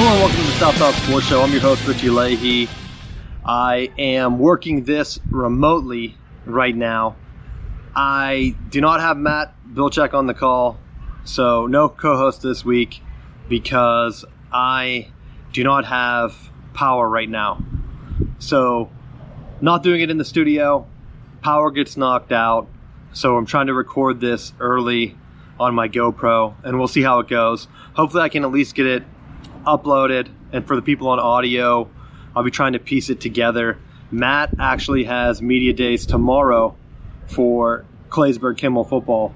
Hello and welcome to the South South Sports Show. I'm your host, Richie Leahy. I am working this remotely right now. I do not have Matt Vilcek on the call, so no co-host this week because I do not have power right now. So, not doing it in the studio. Power gets knocked out, so I'm trying to record this early on my GoPro, and we'll see how it goes. Hopefully I can at least get it uploaded, and for the people on audio, I'll be trying to piece it together. Matt actually has media days tomorrow for Claysburg Kimmel football,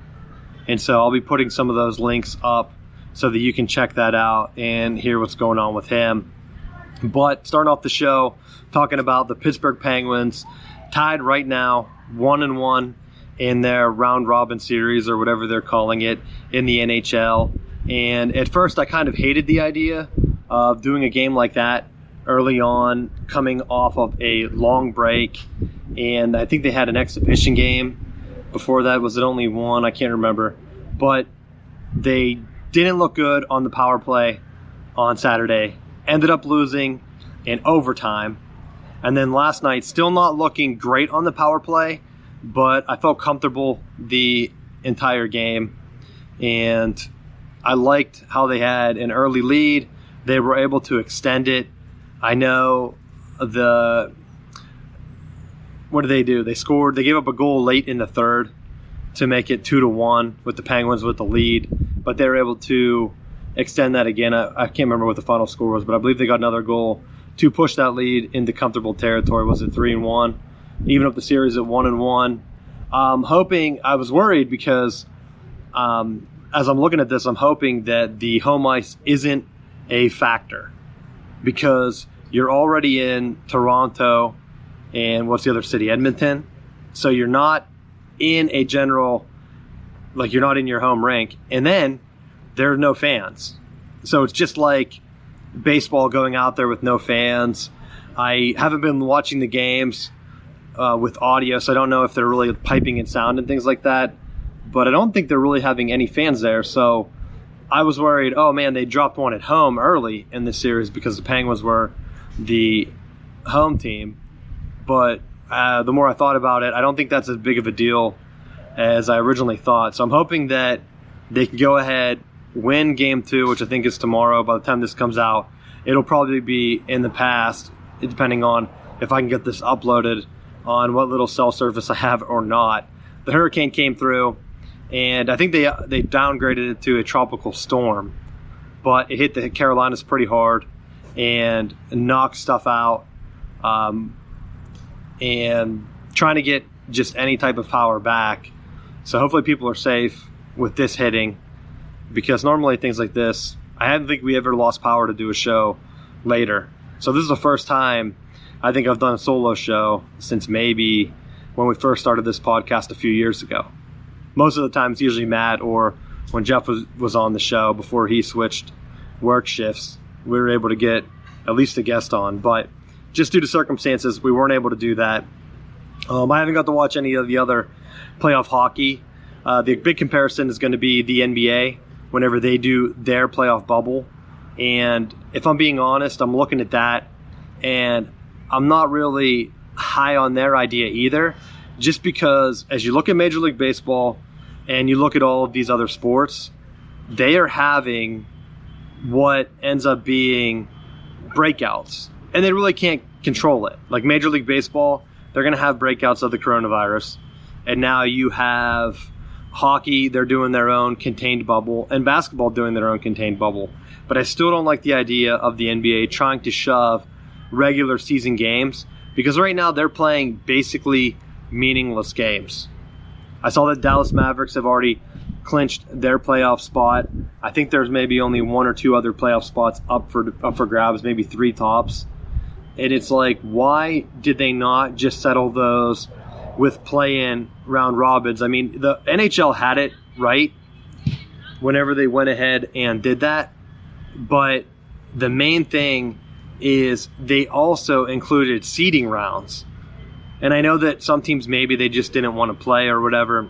and so I'll be putting some of those links up so that you can check that out and hear what's going on with him. But starting off the show, talking about the Pittsburgh Penguins, tied right now 1-1 in their round robin series, or whatever they're calling it, in the NHL. And at first I kind of hated the idea of doing a game like that early on, coming off of a long break. And I think they had an exhibition game before that. Was it only one? I can't remember. But they didn't look good on the power play on Saturday. Ended up losing in overtime. And then last night, still not looking great on the power play, but I felt comfortable the entire game. And I liked how they had an early lead. They were able to extend it. I know what did they do? They gave up a goal late in the third to make it 2-1 with the Penguins with the lead, but they were able to extend that again. I can't remember what the final score was, but I believe they got another goal to push that lead into comfortable territory. Was it 3-1? Even up the series at 1-1. I was worried because as I'm looking at this, I'm hoping that the home ice isn't a factor, because you're already in Toronto and what's the other city? Edmonton. So you're not in a general, like you're not in your home rink. And then there are no fans. So it's just like baseball going out there with no fans. I haven't been watching the games with audio, so I don't know if they're really piping in sound and things like that. But I don't think they're really having any fans there. So I was worried, oh man, they dropped one at home early in this series because the Penguins were the home team. But the more I thought about it, I don't think that's as big of a deal as I originally thought. So I'm hoping that they can go ahead, win Game 2, which I think is tomorrow. By the time this comes out, it'll probably be in the past, depending on if I can get this uploaded on what little cell service I have or not. The hurricane came through, and I think they downgraded it to a tropical storm, but it hit the Carolinas pretty hard and knocked stuff out, and trying to get just any type of power back. So hopefully people are safe with this hitting, because normally things like this, I don't think we ever lost power to do a show later. So this is the first time I think I've done a solo show since maybe when we first started this podcast a few years ago. Most of the time it's usually Matt, or when Jeff was on the show before he switched work shifts, we were able to get at least a guest on. But just due to circumstances, we weren't able to do that. I haven't got to watch any of the other playoff hockey. The big comparison is going to be the NBA whenever they do their playoff bubble. And if I'm being honest, I'm looking at that and I'm not really high on their idea either, just because as you look at Major League Baseball and you look at all of these other sports, they are having what ends up being breakouts, and they really can't control it. Like Major League Baseball, they're going to have breakouts of the coronavirus, and now you have hockey, they're doing their own contained bubble, and basketball doing their own contained bubble. But I still don't like the idea of the NBA trying to shove regular season games, because right now they're playing basically meaningless games. I saw that Dallas Mavericks have already clinched their playoff spot. I think there's maybe only one or two other playoff spots up for grabs, maybe three tops. And it's like, why did they not just settle those with play-in round robins? I mean, the NHL had it right whenever they went ahead and did that. But the main thing is they also included seeding rounds. And I know that some teams, maybe they just didn't want to play or whatever,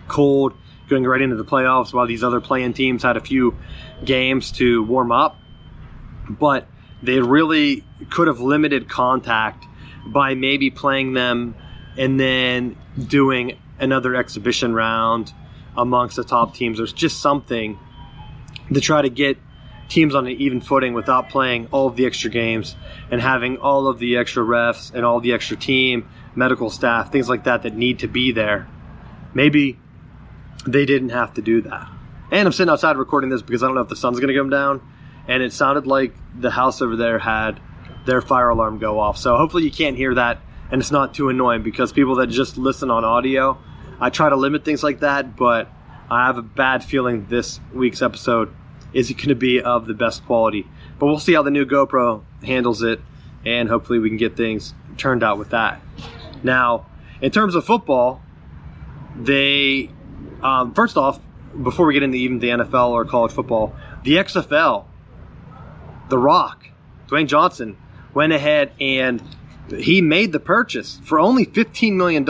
cold, going right into the playoffs, while these other play-in teams had a few games to warm up. but they really could have limited contact by maybe playing them and then doing another exhibition round amongst the top teams. There's just something to try to get teams on an even footing without playing all of the extra games and having all of the extra refs and all the extra team, medical staff, things like that need to be there. Maybe they didn't have to do that. And I'm sitting outside recording this because I don't know if the sun's going to come down, and it sounded like the house over there had their fire alarm go off. So hopefully you can't hear that and it's not too annoying, because people that just listen on audio, I try to limit things like that, but I have a bad feeling this week's episode is going to be of the best quality. But we'll see how the new GoPro handles it, and hopefully we can get things turned out with that. Now, in terms of football, they, first off, before we get into even the NFL or college football, the XFL, The Rock, Dwayne Johnson, went ahead and he made the purchase for only $15 million.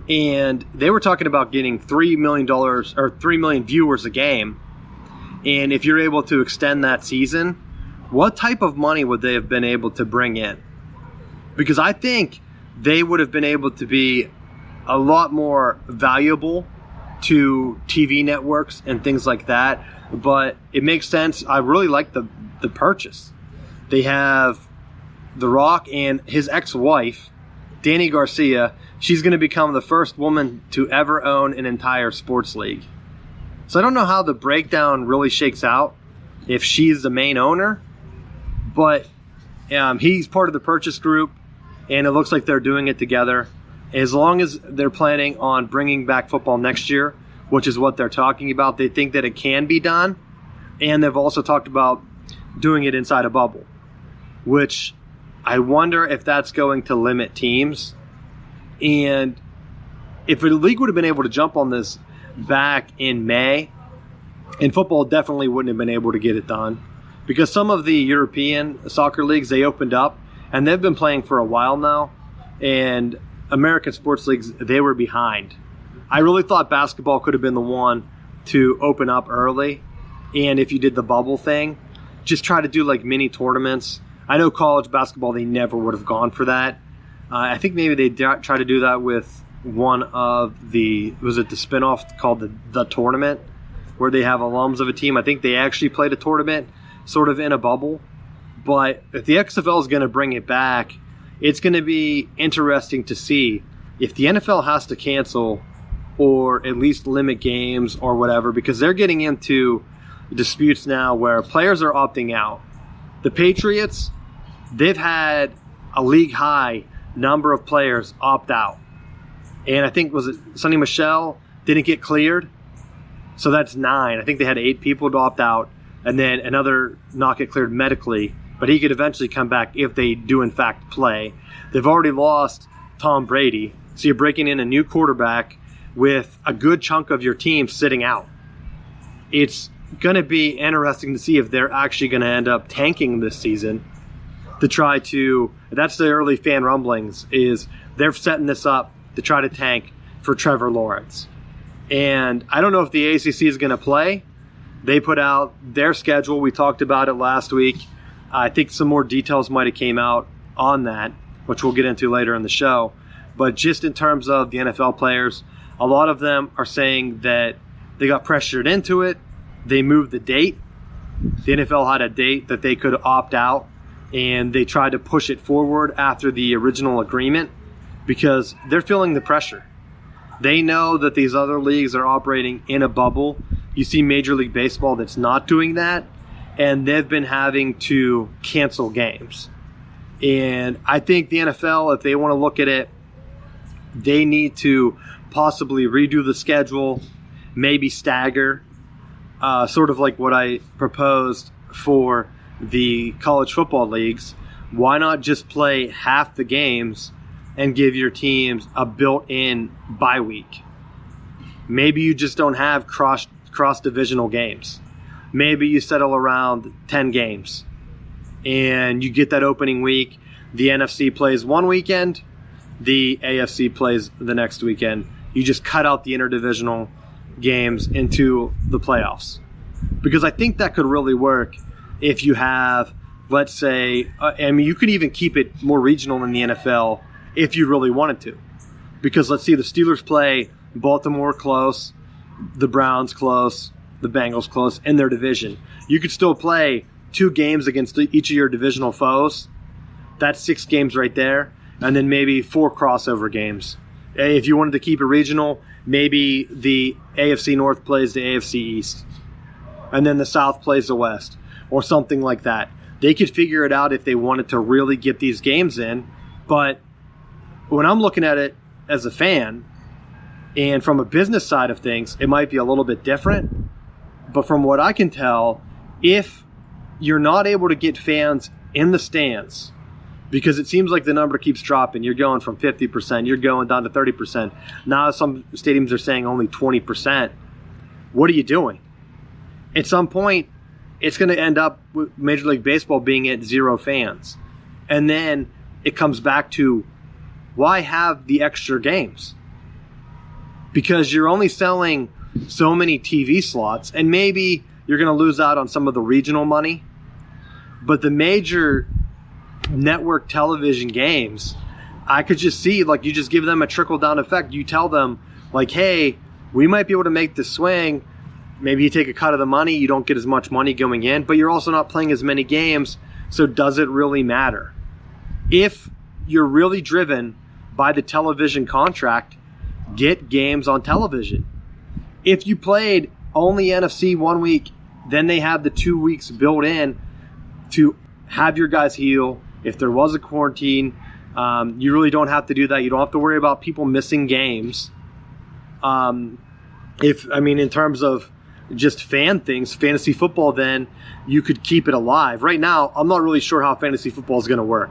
And they were talking about getting $3 million or 3 million viewers a game. And if you're able to extend that season, what type of money would they have been able to bring in? Because I think they would have been able to be a lot more valuable to TV networks and things like that. But it makes sense. I really like the purchase. They have The Rock and his ex-wife, Dani Garcia. She's going to become the first woman to ever own an entire sports league. So I don't know how the breakdown really shakes out if she's the main owner, but he's part of the purchase group, and it looks like they're doing it together. As long as they're planning on bringing back football next year, which is what they're talking about, they think that it can be done, and they've also talked about doing it inside a bubble, which I wonder if that's going to limit teams. And if the league would have been able to jump on this back in May, and football definitely wouldn't have been able to get it done, because some of the European soccer leagues, they opened up and they've been playing for a while now, and American sports leagues, they were behind. I really thought basketball could have been the one to open up early, and if you did the bubble thing, just try to do like mini tournaments. I know college basketball, they never would have gone for that. I think maybe they try to do that with one of the, was it the spinoff called the Tournament, where they have alums of a team. I think they actually played a tournament sort of in a bubble. But if the XFL is going to bring it back, it's going to be interesting to see if the NFL has to cancel or at least limit games or whatever, because they're getting into disputes now where players are opting out. The Patriots, they've had a league high number of players opt out. And I think, was it Sonny Michel didn't get cleared? So that's 9. I think they had 8 people to opt out, and then another not get cleared medically, but he could eventually come back if they do in fact play. They've already lost Tom Brady, so you're breaking in a new quarterback with a good chunk of your team sitting out. It's going to be interesting to see if they're actually going to end up tanking this season to try to, that's the early fan rumblings, is they're setting this up to try to tank for Trevor Lawrence. And I don't know if the ACC is going to play. They put out their schedule. We talked about it last week. I think some more details might have came out on that, which we'll get into later in the show. But just in terms of the NFL players, a lot of them are saying that they got pressured into it. They moved the date. The NFL had a date that they could opt out, and they tried to push it forward after the original agreement because they're feeling the pressure. They know that these other leagues are operating in a bubble. You see Major League Baseball that's not doing that, and they've been having to cancel games. And I think the NFL, if they want to look at it, they need to possibly redo the schedule, maybe stagger, sort of like what I proposed for the college football leagues. Why not just play half the games and give your teams a built-in bye week? Maybe you just don't have cross-divisional games. Maybe you settle around 10 games and you get that opening week. The NFC plays one weekend, the AFC plays the next weekend. You just cut out the interdivisional games into the playoffs. Because I think that could really work if you have, let's say, you could even keep it more regional in the NFL if you really wanted to. Because let's see, the Steelers play Baltimore close, the Browns close, the Bengals close in their division. You could still play 2 games against each of your divisional foes. That's 6 games right there. And then maybe 4 crossover games. If you wanted to keep it regional, maybe the AFC North plays the AFC East. And then the South plays the West. Or something like that. They could figure it out if they wanted to really get these games in. But when I'm looking at it as a fan, and from a business side of things, it might be a little bit different. But from what I can tell, if you're not able to get fans in the stands, because it seems like the number keeps dropping. You're going from 50%, you're going down to 30%. Now some stadiums are saying only 20%. What are you doing? At some point, it's going to end up with Major League Baseball being at 0 fans. And then it comes back to, why have the extra games? Because you're only selling so many TV slots, and maybe you're going to lose out on some of the regional money. But the major network television games, I could just see, like, you just give them a trickle-down effect. You tell them, like, hey, we might be able to make this swing. Maybe you take a cut of the money. You don't get as much money going in, but you're also not playing as many games, so does it really matter? If you're really driven by the television contract, get games on television. If you played only NFC 1 week, then they have the 2 weeks built in to have your guys heal. If there was a quarantine, you really don't have to do that. You don't have to worry about people missing games. In terms of just fan things, fantasy football, then you could keep it alive. Right now, I'm not really sure how fantasy football is going to work.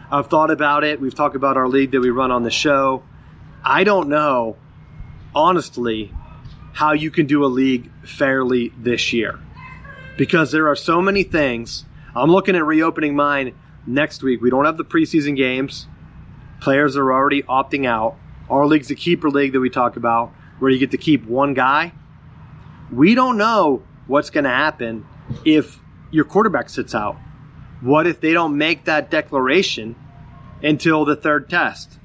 I've thought about it. We've talked about our league that we run on the show. I don't know, honestly, how you can do a league fairly this year. Because there are so many things. I'm looking at reopening mine next week. We don't have the preseason games. Players are already opting out. Our league's a keeper league that we talk about, where you get to keep one guy. We don't know what's going to happen if your quarterback sits out. What if they don't make that declaration until the 3rd test?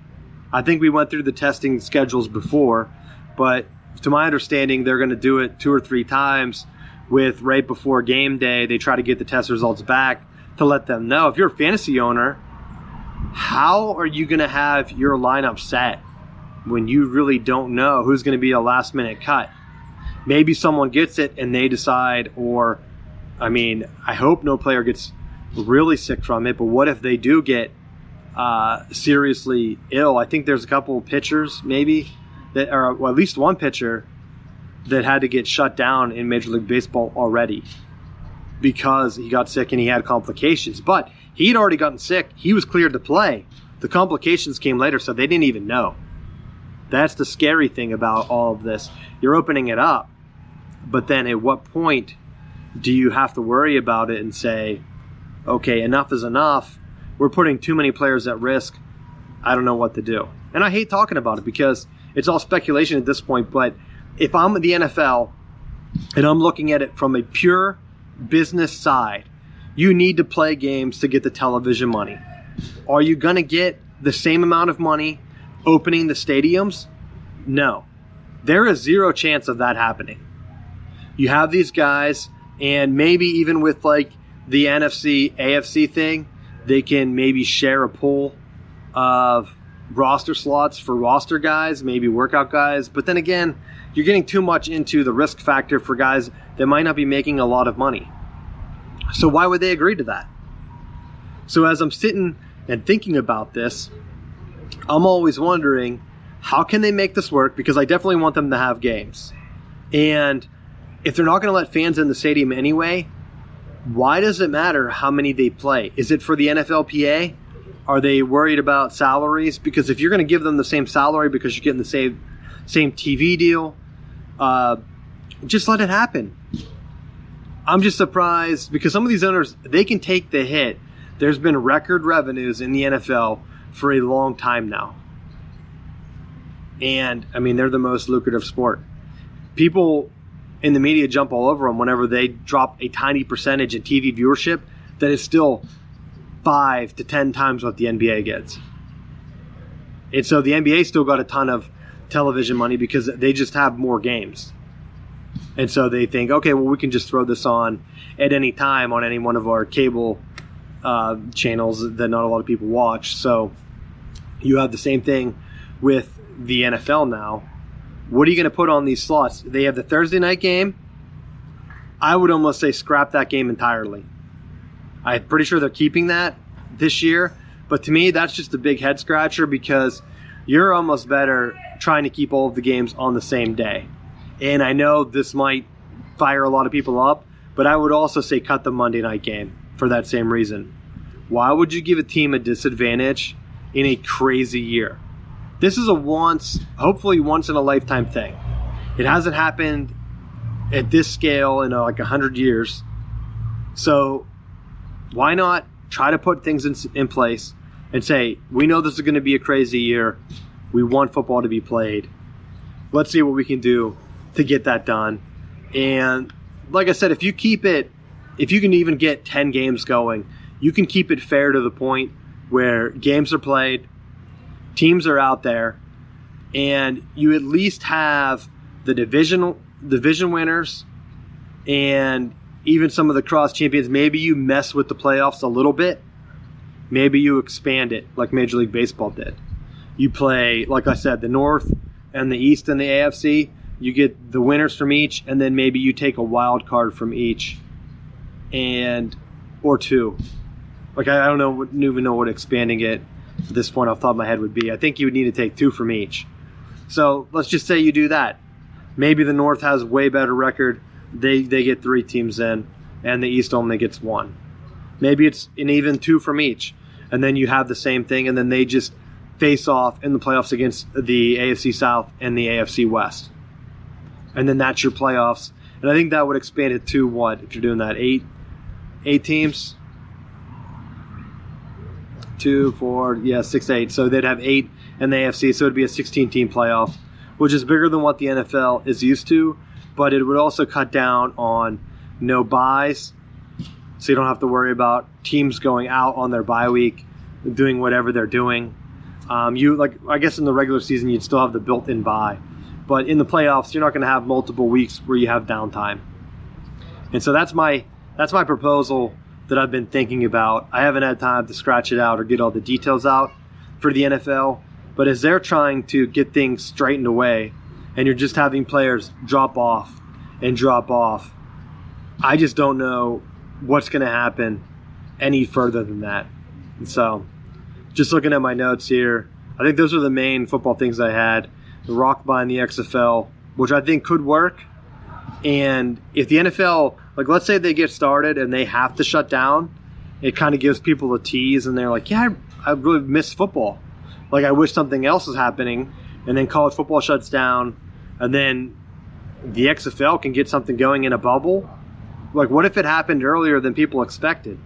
I think we went through the testing schedules before, but to my understanding, they're going to do it 2 or 3 times with right before game day. They try to get the test results back to let them know. If you're a fantasy owner, how are you going to have your lineup set when you really don't know who's going to be a last-minute cut? Maybe someone gets it and they decide, I hope no player gets really sick from it, but what if they do get seriously ill? I think there's a couple of pitchers maybe that are, well, at least one pitcher that had to get shut down in Major League Baseball already because he got sick and he had complications. But he'd already gotten sick. He was cleared to play. The complications came later, so they didn't even know. That's the scary thing about all of this. You're opening it up, but then at what point do you have to worry about it and say, okay, enough is enough. We're putting too many players at risk. I don't know what to do. And I hate talking about it because it's all speculation at this point, but if I'm the NFL and I'm looking at it from a pure business side, you need to play games to get the television money. Are you going to get the same amount of money opening the stadiums? No. There is 0 chance of that happening. You have these guys, and maybe even with like the NFC, AFC thing, they can maybe share a pool of roster slots for roster guys, maybe workout guys. But then again, you're getting too much into the risk factor for guys that might not be making a lot of money. So why would they agree to that? So as I'm sitting and thinking about this, I'm always wondering, how can they make this work? Because I definitely want them to have games. And if they're not going to let fans in the stadium anyway, why does it matter how many they play? Is it for the NFLPA? Are they worried about salaries? Because if you're going to give them the same salary because you're getting the same TV deal, just let it happen. I'm just surprised because some of these owners, they can take the hit. There's been record revenues in the NFL for a long time now. And, they're the most lucrative sport. People and the media jump all over them whenever they drop a tiny percentage in TV viewership that is still 5 to 10 times what the NBA gets. And so the NBA still got a ton of television money because they just have more games. And so they think, okay, well, we can just throw this on at any time on any one of our cable channels that not a lot of people watch. So you have the same thing with the NFL now. What are you going to put on these slots? They have the Thursday night game. I would almost say scrap that game entirely. I'm pretty sure they're keeping that this year. But to me, that's just a big head scratcher because you're almost better trying to keep all of the games on the same day. And I know this might fire a lot of people up, but I would also say cut the Monday night game for that same reason. Why would you give a team a disadvantage in a crazy year? This is hopefully once in a lifetime thing. It hasn't happened at this scale in like 100 years. So why not try to put things in place and say, we know this is going to be a crazy year. We want football to be played. Let's see what we can do to get that done. And like I said, if you can even get 10 games going, you can keep it fair to the point where games are played, teams are out there, and you at least have the division winners and even some of the cross champions. Maybe you mess with the playoffs a little bit. Maybe you expand it like Major League Baseball did. You play, like I said, the North and the East and the AFC. You get the winners from each, and then maybe you take a wild card from each, or two. Like I don't even know what expanding it at this point off the top of my head would be. I think you would need to take 2 from each. So let's just say you do that. Maybe the North has a way better record. They get 3 teams in, and the East only gets 1. Maybe it's an even 2 from each, and then you have the same thing, and then they just face off in the playoffs against the AFC South and the AFC West. And then that's your playoffs. And I think that would expand it to what, if you're doing that, 8 teams? 2, 4, 6, 8. So they'd have 8 in the AFC, so it'd be a 16-team playoff, which is bigger than what the NFL is used to, but it would also cut down on no buys, so you don't have to worry about teams going out on their bye week, doing whatever they're doing. I guess in the regular season, you'd still have the built-in bye. But in the playoffs, you're not going to have multiple weeks where you have downtime. And so that's my proposal that I've been thinking about. I haven't had time to scratch it out or get all the details out for the NFL. But as they're trying to get things straightened away and you're just having players drop off, I just don't know what's going to happen any further than that. And so just looking at my notes here, I think those are the main football things I had. The rock buying the XFL, which I think could work. And if the NFL, like let's say they get started and they have to shut down, it kind of gives people a tease and they're like, yeah, I really miss football. Like I wish something else was happening. And then college football shuts down and then the XFL can get something going in a bubble. Like what if it happened earlier than people expected?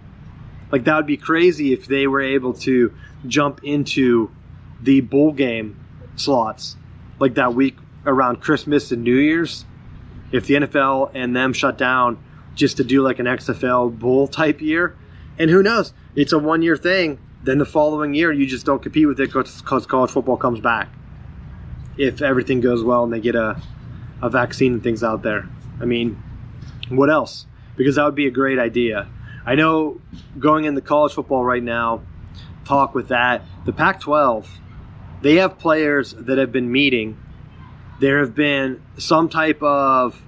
Like that would be crazy if they were able to jump into the bowl game slots like that week around Christmas and New Year's. If the NFL and them shut down just to do like an XFL bowl type year, and who knows, it's a 1-year thing, then the following year you just don't compete with it because college football comes back. If everything goes well and they get a vaccine and things out there. I mean, what else? Because that would be a great idea. I know going into college football right now, talk with that, the Pac-12, they have players that have been meeting. There have been some type of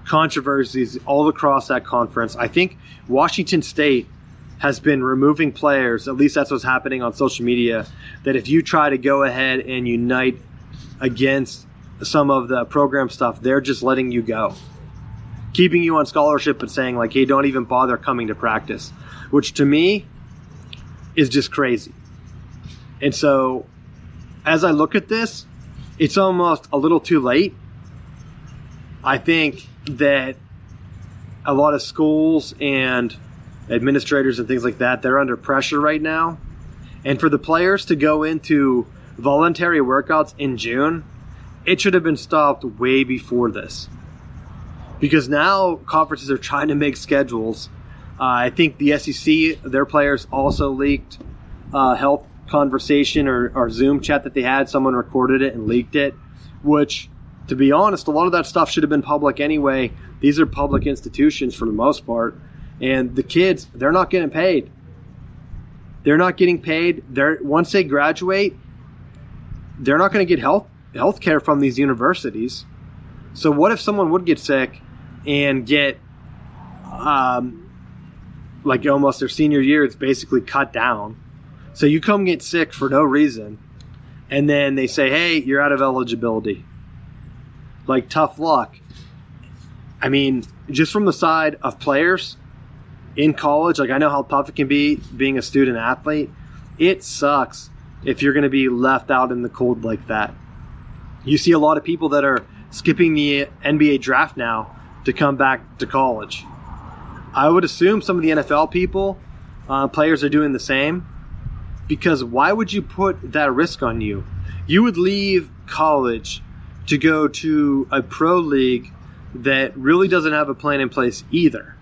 controversies all across that conference. I think Washington State has been removing players, at least that's what's happening on social media, that if you try to go ahead and unite against some of the program stuff, they're just letting you go. Keeping you on scholarship but saying like, hey, don't even bother coming to practice, which to me is just crazy. And so as I look at this, it's almost a little too late. I think that a lot of schools and administrators and things like that, they're under pressure right now. And for the players to go into voluntary workouts in June, it should have been stopped way before this. because now conferences are trying to make schedules. I think the SEC, their players also leaked health conversation or Zoom chat that they had. Someone recorded it and leaked it, which, to be honest, a lot of that stuff should have been public anyway. These are public institutions for the most part. And the kids, they're not getting paid. They're not getting paid. Once they graduate, they're not going to get health care from these universities. So what if someone would get sick and get like almost their senior year, it's basically cut down. So you come get sick for no reason, and then they say, hey, you're out of eligibility. Like, tough luck. I mean, just from the side of players in college, like, I know how tough it can be being a student athlete. It sucks if you're going to be left out in the cold like that. You see a lot of people that are skipping the NBA draft now to come back to college. I would assume some of the NFL people, players, are doing the same, because why would you put that risk on you? You would leave college to go to a pro league that really doesn't have a plan in place either.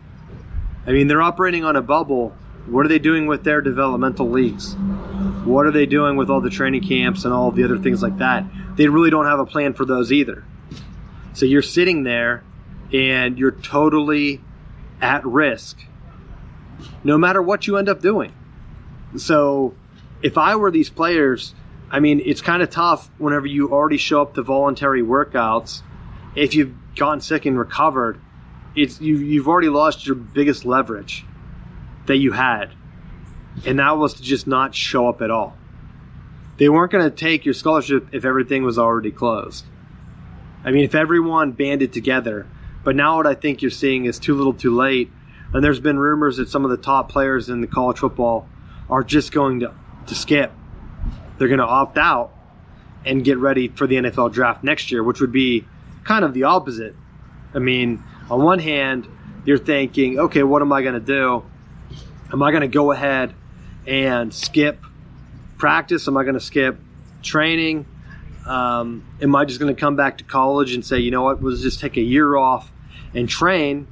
I mean, they're operating on a bubble. What are they doing with their developmental leagues? What are they doing with all the training camps and all of the other things like that? They really don't have a plan for those either. So you're sitting there and you're totally at risk no matter what you end up doing. So if I were these players, I mean, it's kind of tough whenever you already show up to voluntary workouts. If you've gotten sick and recovered, you've already lost your biggest leverage that you had, and that was to just not show up at all. They weren't going to take your scholarship if everything was already closed. I mean, if everyone banded together. But now what I think you're seeing is too little too late, and there's been rumors that some of the top players in the college football are just going to skip. They're going to opt out and get ready for the NFL draft next year, which would be kind of the opposite. I mean, on one hand, you're thinking, okay, what am I going to do? Am I going to go ahead and skip practice? Am I going to skip training? Am I just going to come back to college and say, you know what, let's just take a year off and train,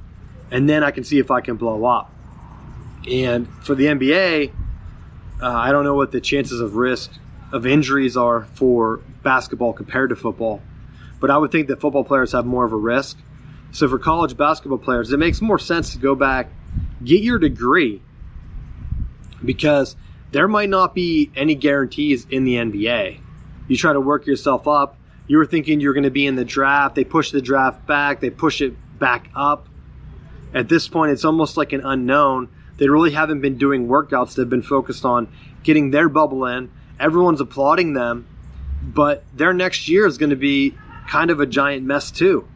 and then I can see if I can blow up? And for the NBA, I don't know what the chances of risk of injuries are for basketball compared to football, but I would think that football players have more of a risk. So for college basketball players, it makes more sense to go back, get your degree, because there might not be any guarantees in the NBA. You try to work yourself up. You were thinking you're going to be in the draft. They push the draft back. They push it back up. At this point, it's almost like an unknown. They really haven't been doing workouts. They've been focused on getting their bubble in. Everyone's applauding them. But their next year is going to be kind of a giant mess too,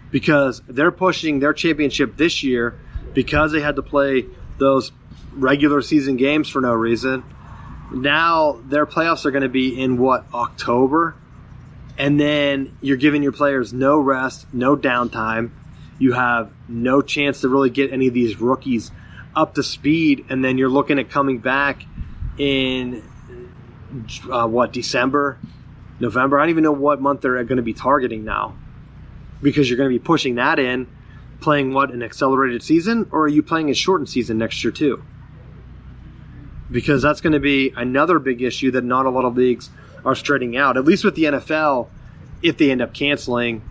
because they're pushing their championship this year because they had to play those regular season games for no reason. Now their playoffs are going to be in October, and then you're giving your players no rest, no downtime. You have no chance to really get any of these rookies up to speed, and then you're looking at coming back in December, November. I don't even know what month they're going to be targeting now, because you're going to be pushing that in, playing an accelerated season, or are you playing a shortened season next year too? Because that's going to be another big issue that not a lot of leagues are straightening out. At least with the NFL, if they end up canceling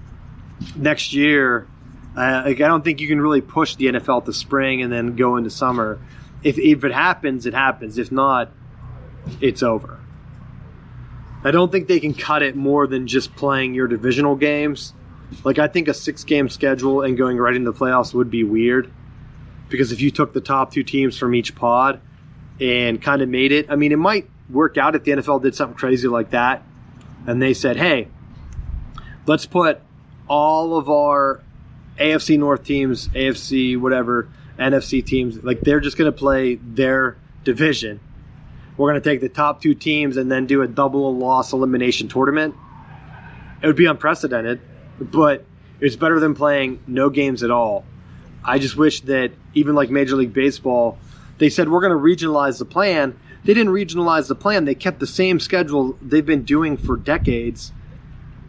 next year, I don't think you can really push the NFL to spring and then go into summer. If it happens, it happens. If not, it's over. I don't think they can cut it more than just playing your divisional games. Like, I think a 6-game schedule and going right into the playoffs would be weird, because if you took the top 2 teams from each pod and kind of made it, I mean, it might work out if the NFL did something crazy like that and they said, hey, let's put all of our AFC North teams, AFC whatever, NFC teams, like, they're just going to play their division. We're going to take the top 2 teams and then do a double loss elimination tournament. It would be unprecedented, but it's better than playing no games at all. I just wish that even like Major League Baseball, they said we're going to regionalize the plan. They didn't regionalize the plan. They kept the same schedule they've been doing for decades,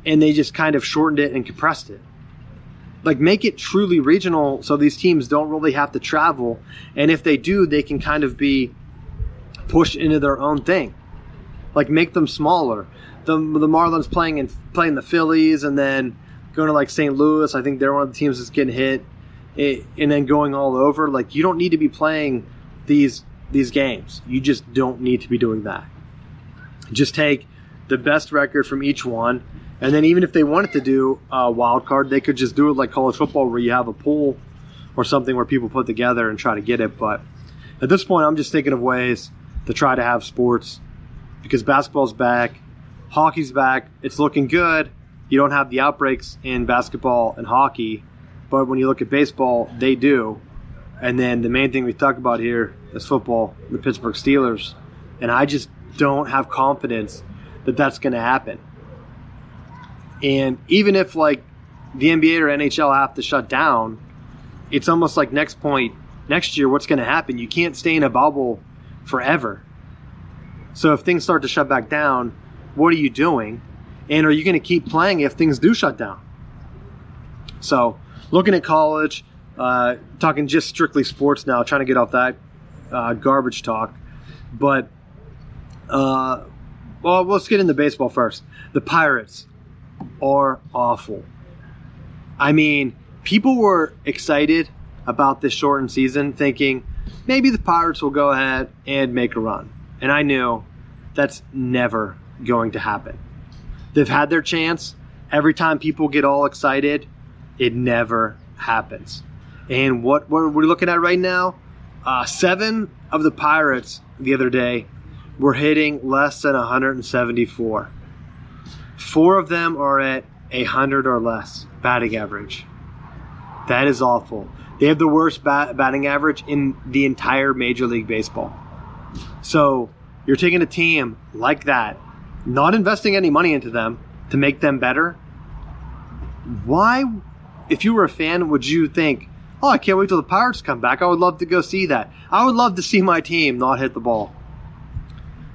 and they just kind of shortened it and compressed it. Like, make it truly regional so these teams don't really have to travel. And if they do, they can kind of be pushed into their own thing. Like, make them smaller. The Marlins playing the Phillies and then going to, like, St. Louis. I think they're one of the teams that's getting hit. And then going all over. Like, you don't need to be playing these games. You just don't need to be doing that. Just take the best record from each one. And then even if they wanted to do a wild card, they could just do it like college football where you have a pool or something where people put together and try to get it. But at this point, I'm just thinking of ways to try to have sports because basketball's back, hockey's back. It's looking good. You don't have the outbreaks in basketball and hockey. But when you look at baseball, they do. And then the main thing we talk about here is football, the Pittsburgh Steelers. And I just don't have confidence that that's going to happen. And even if, like, the NBA or NHL have to shut down, it's almost like next year, what's going to happen? You can't stay in a bubble forever. So if things start to shut back down, what are you doing? And are you going to keep playing if things do shut down? So looking at college, talking just strictly sports now, trying to get off that garbage talk. But, well, let's get into baseball first. The Pirates are awful. I mean, people were excited about this shortened season, thinking maybe the Pirates will go ahead and make a run. And I knew that's never going to happen. They've had their chance. Every time people get all excited, it never happens. And what we're looking at right now, 7 of the Pirates the other day were hitting less than 174. 4 of them are at 100 or less batting average. That is awful. They have the worst batting average in the entire Major League Baseball. So you're taking a team like that, not investing any money into them to make them better. Why, if you were a fan, would you think, oh, I can't wait till the Pirates come back. I would love to go see that. I would love to see my team not hit the ball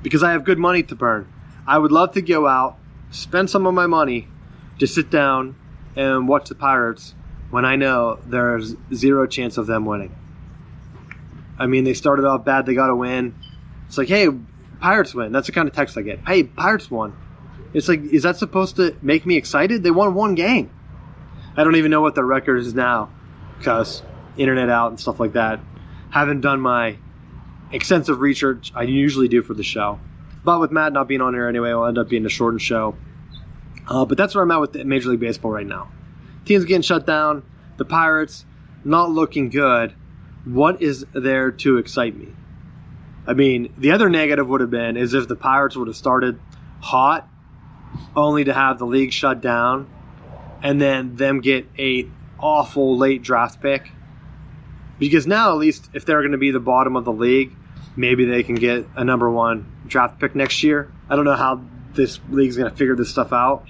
because I have good money to burn. I would love to go out, spend some of my money to sit down and watch the Pirates when I know there's zero chance of them winning. I mean, they started off bad. They got to win. It's like, hey, Pirates win. That's the kind of text I get. Hey, Pirates won. It's like, is that supposed to make me excited? They won one game. I don't even know what their record is now because internet out and stuff like that. Haven't done my extensive research I usually do for the show. But with Matt not being on here anyway, it'll end up being a shortened show. But that's where I'm at with Major League Baseball right now. Teams getting shut down. The Pirates not looking good. What is there to excite me? I mean, the other negative would have been is if the Pirates would have started hot, only to have the league shut down, and then them get a awful late draft pick. Because now, at least, if they're going to be the bottom of the league, maybe they can get a number 1 draft pick next year. I don't know how this league's going to figure this stuff out,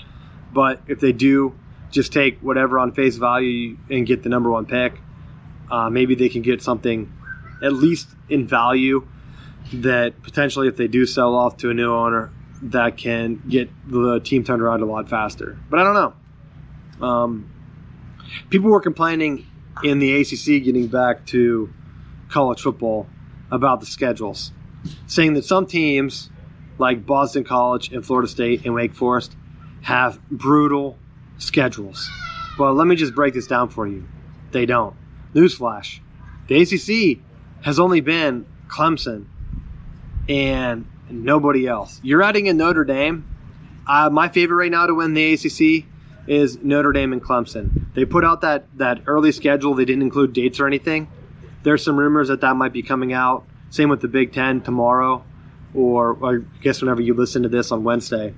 but if they do just take whatever on face value and get the number 1 pick, maybe they can get something at least in value that potentially if they do sell off to a new owner that can get the team turned around a lot faster. But I don't know. People were complaining in the ACC getting back to college football about the schedules, saying that some teams like Boston College and Florida State and Wake Forest have brutal schedules. But let me just break this down for you. They don't. Newsflash. The ACC has only been Clemson and nobody else. You're adding in Notre Dame. My favorite right now to win the ACC is Notre Dame and Clemson. They put out that early schedule. They didn't include dates or anything. There's some rumors that might be coming out. Same with the Big Ten tomorrow, or I guess whenever you listen to this on Wednesday,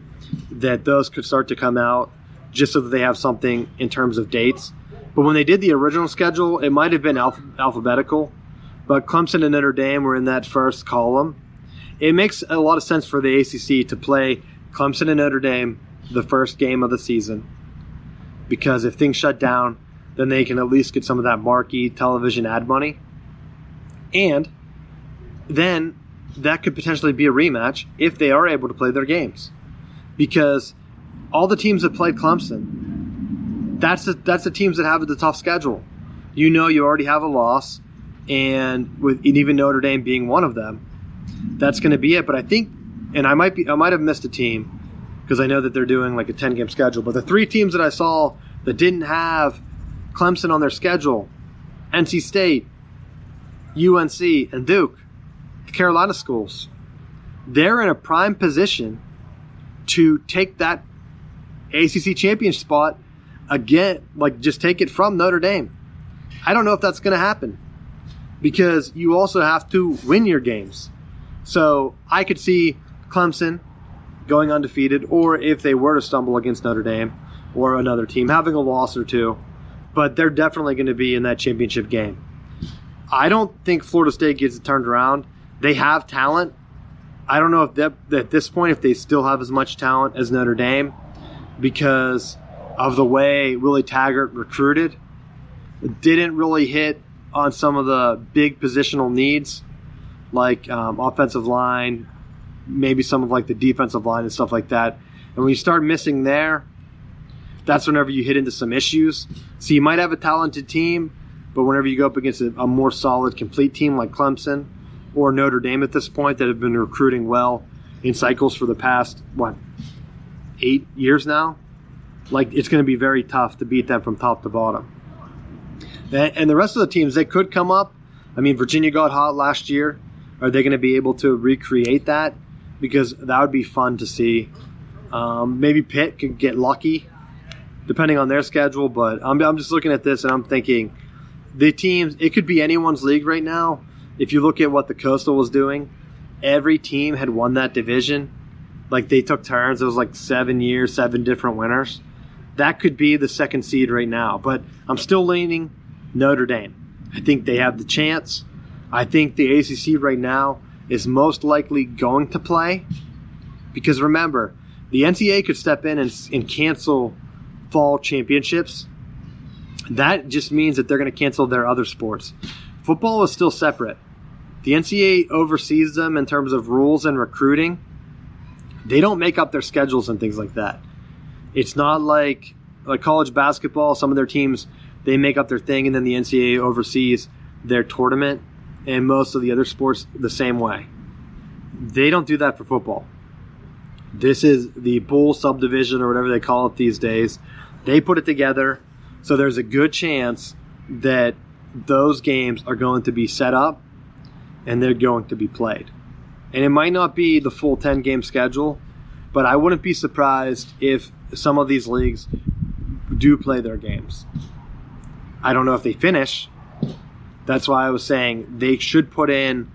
that those could start to come out just so that they have something in terms of dates. But when they did the original schedule, it might have been alphabetical, but Clemson and Notre Dame were in that first column. It makes a lot of sense for the ACC to play Clemson and Notre Dame the first game of the season, because if things shut down, then they can at least get some of that marquee television ad money. And then that could potentially be a rematch if they are able to play their games. Because all the teams that played Clemson that's the teams that have the tough schedule. You know, you already have a loss, and even Notre Dame being one of them, that's going to be it. But I think, and I might have missed a team because I know that they're doing like a 10-game schedule. But the 3 teams that I saw that didn't have Clemson on their schedule, NC State, UNC, and Duke, the Carolina schools, they're in a prime position to take that ACC championship spot again, like just take it from Notre Dame. I don't know if that's going to happen because you also have to win your games. So I could see Clemson going undefeated, or if they were to stumble against Notre Dame or another team, having a loss or two, but they're definitely going to be in that championship game. I don't think Florida State gets it turned around. They have talent. I don't know if at this point if they still have as much talent as Notre Dame because of the way Willie Taggart recruited. It didn't really hit on some of the big positional needs like offensive line, maybe some of like the defensive line and stuff like that. And when you start missing there, that's whenever you hit into some issues. So you might have a talented team, but whenever you go up against a more solid, complete team like Clemson or Notre Dame at this point that have been recruiting well in cycles for the past, 8 years now, like it's going to be very tough to beat them from top to bottom. And the rest of the teams, they could come up. I mean, Virginia got hot last year. Are they going to be able to recreate that? Because that would be fun to see. Maybe Pitt could get lucky, depending on their schedule. But I'm just looking at this and I'm thinking, the teams, it could be anyone's league right now. If you look at what the Coastal was doing, every team had won that division. Like they took turns. It was like 7 years, 7 different winners. That could be the second seed right now. But I'm still leaning Notre Dame. I think they have the chance. I think the ACC right now is most likely going to play. Because remember, the NCAA could step in and cancel fall championships. That just means that they're going to cancel their other sports. Football is still separate. The NCAA oversees them in terms of rules and recruiting. They don't make up their schedules and things like that. It's not like college basketball. Some of their teams, they make up their thing, and then the NCAA oversees their tournament, and most of the other sports the same way. They don't do that for football. This is the Bull subdivision or whatever they call it these days. They put it together, so there's a good chance that those games are going to be set up and they're going to be played. And it might not be the full 10-game schedule, but I wouldn't be surprised if some of these leagues do play their games. I don't know if they finish. That's why I was saying they should put in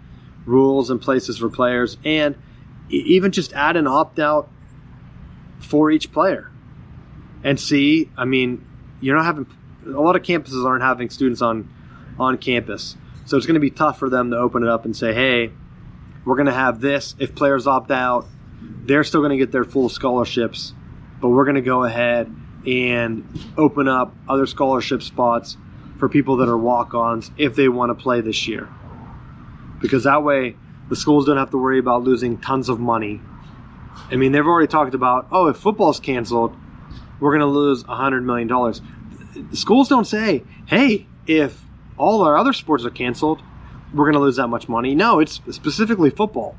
rules and places for players and even just add an opt-out for each player. And see, I mean, you're not having – a lot of campuses aren't having students on campus. So it's going to be tough for them to open it up and say, hey, we're going to have this. If players opt out, they're still going to get their full scholarships, but we're going to go ahead and open up other scholarship spots for people that are walk-ons if they want to play this year. Because that way the schools don't have to worry about losing tons of money. I mean, they've already talked about, if football's canceled, we're going to lose $100 million. The schools don't say, hey, if all our other sports are canceled, we're going to lose that much money. No, it's specifically football.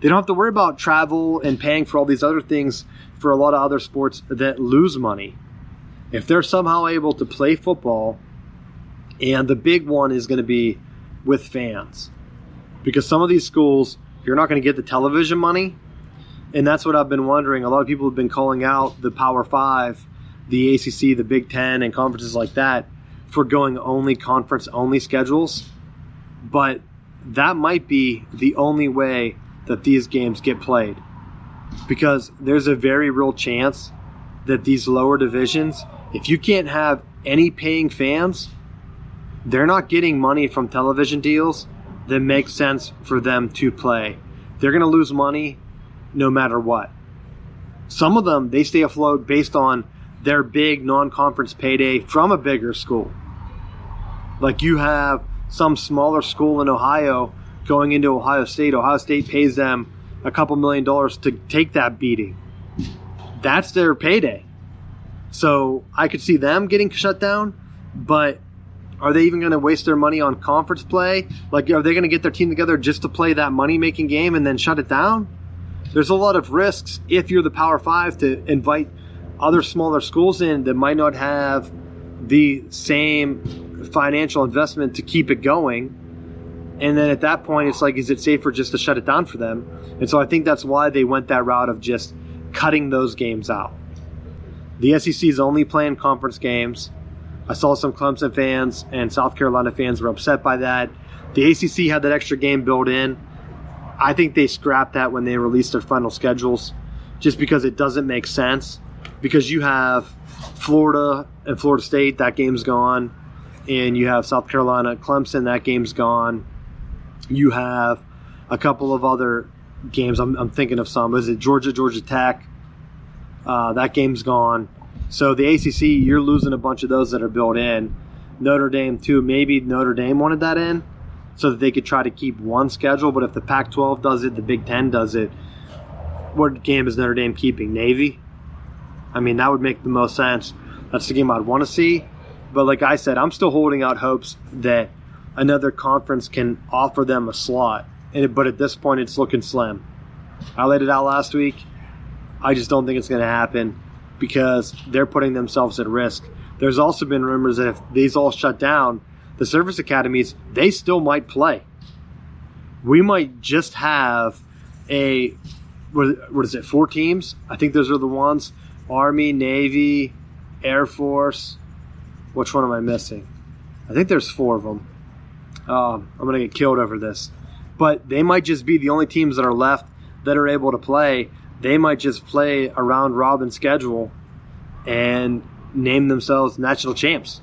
They don't have to worry about travel and paying for all these other things for a lot of other sports that lose money. If they're somehow able to play football, and the big one is going to be with fans. Because some of these schools, you're not going to get the television money. And that's what I've been wondering. A lot of people have been calling out the Power 5, the ACC, the Big Ten, and conferences like that for going only conference-only schedules. But that might be the only way that these games get played. Because there's a very real chance that these lower divisions, if you can't have any paying fans, they're not getting money from television deals that make sense for them to play. They're going to lose money no matter what. Some of them, they stay afloat based on their big non-conference payday from a bigger school. Like you have some smaller school in Ohio going into Ohio State. Ohio State pays them a couple $1 million to take that beating. That's their payday. So I could see them getting shut down, but are they even going to waste their money on conference play? Like, are they going to get their team together just to play that money-making game and then shut it down? There's a lot of risks if you're the Power 5 to invite other smaller schools in that might not have the same financial investment to keep it going. And then at that point, it's like, is it safer just to shut it down for them? And so I think that's why they went that route of just cutting those games out. The SEC is only playing conference games. I saw some Clemson fans and South Carolina fans were upset by that. The ACC had that extra game built in. I think they scrapped that when they released their final schedules just because it doesn't make sense. Because you have Florida and Florida State, that game's gone. And you have South Carolina, Clemson, that game's gone. You have a couple of other games. I'm thinking of some. Is it Georgia Tech? That game's gone. So the ACC, you're losing a bunch of those that are built in. Notre Dame, too. Maybe Notre Dame wanted that in so that they could try to keep one schedule. But if the Pac-12 does it, the Big Ten does it, what game is Notre Dame keeping? Navy? I mean, that would make the most sense. That's the game I'd want to see. But like I said, I'm still holding out hopes that another conference can offer them a slot. But at this point, it's looking slim. I laid it out last week. I just don't think it's going to happen because they're putting themselves at risk. There's also been rumors that if these all shut down, the service academies, they still might play. We might just have what is it, 4 teams? I think those are the ones. Army, Navy, Air Force. Which one am I missing? I think there's 4 of them. I'm going to get killed over this. But they might just be the only teams that are left that are able to play. They might just play a round-robin schedule and name themselves national champs,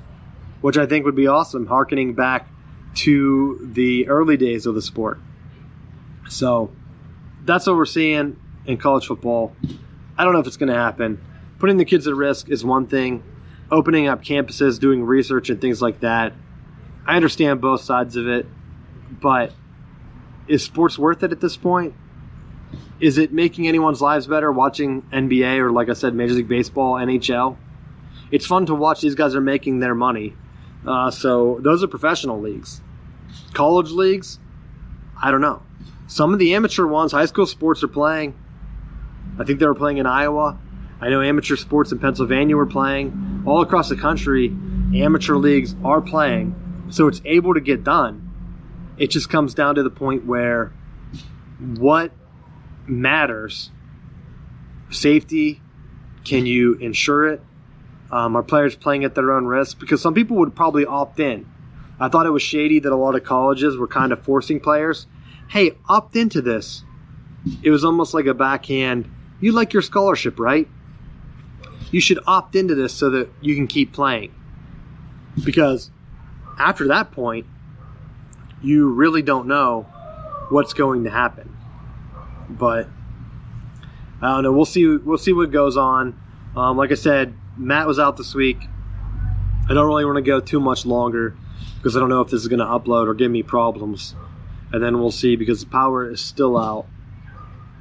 which I think would be awesome, hearkening back to the early days of the sport. So that's what we're seeing in college football. I don't know if it's going to happen. Putting the kids at risk is one thing. Opening up campuses, doing research and things like that, I understand both sides of it, but is sports worth it at this point? Is it making anyone's lives better watching NBA or, like I said, Major League Baseball, NHL? It's fun to watch. These guys are making their money. So those are professional leagues. College leagues, I don't know. Some of the amateur ones, high school sports are playing. I think they were playing in Iowa. I know amateur sports in Pennsylvania were playing. All across the country, amateur leagues are playing. So it's able to get done. It just comes down to the point where what matters? Safety. Can you insure it? Are players playing at their own risk? Because some people would probably opt in. I thought it was shady that a lot of colleges were kind of forcing players. Hey, opt into this. It was almost like a backhand. You like your scholarship, right? You should opt into this so that you can keep playing. Because after that point, you really don't know what's going to happen. But I don't know. We'll see what goes on. Like I said, Matt was out this week. I don't really want to go too much longer because I don't know if this is going to upload or give me problems. And then we'll see because the power is still out.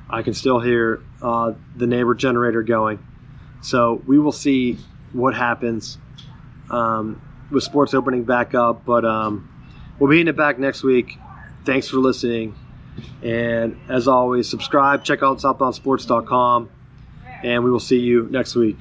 I can still hear the neighbor generator going. So we will see what happens with sports opening back up. But we'll be hitting it back next week. Thanks for listening. And as always, subscribe. Check out southboundsports.com. And we will see you next week.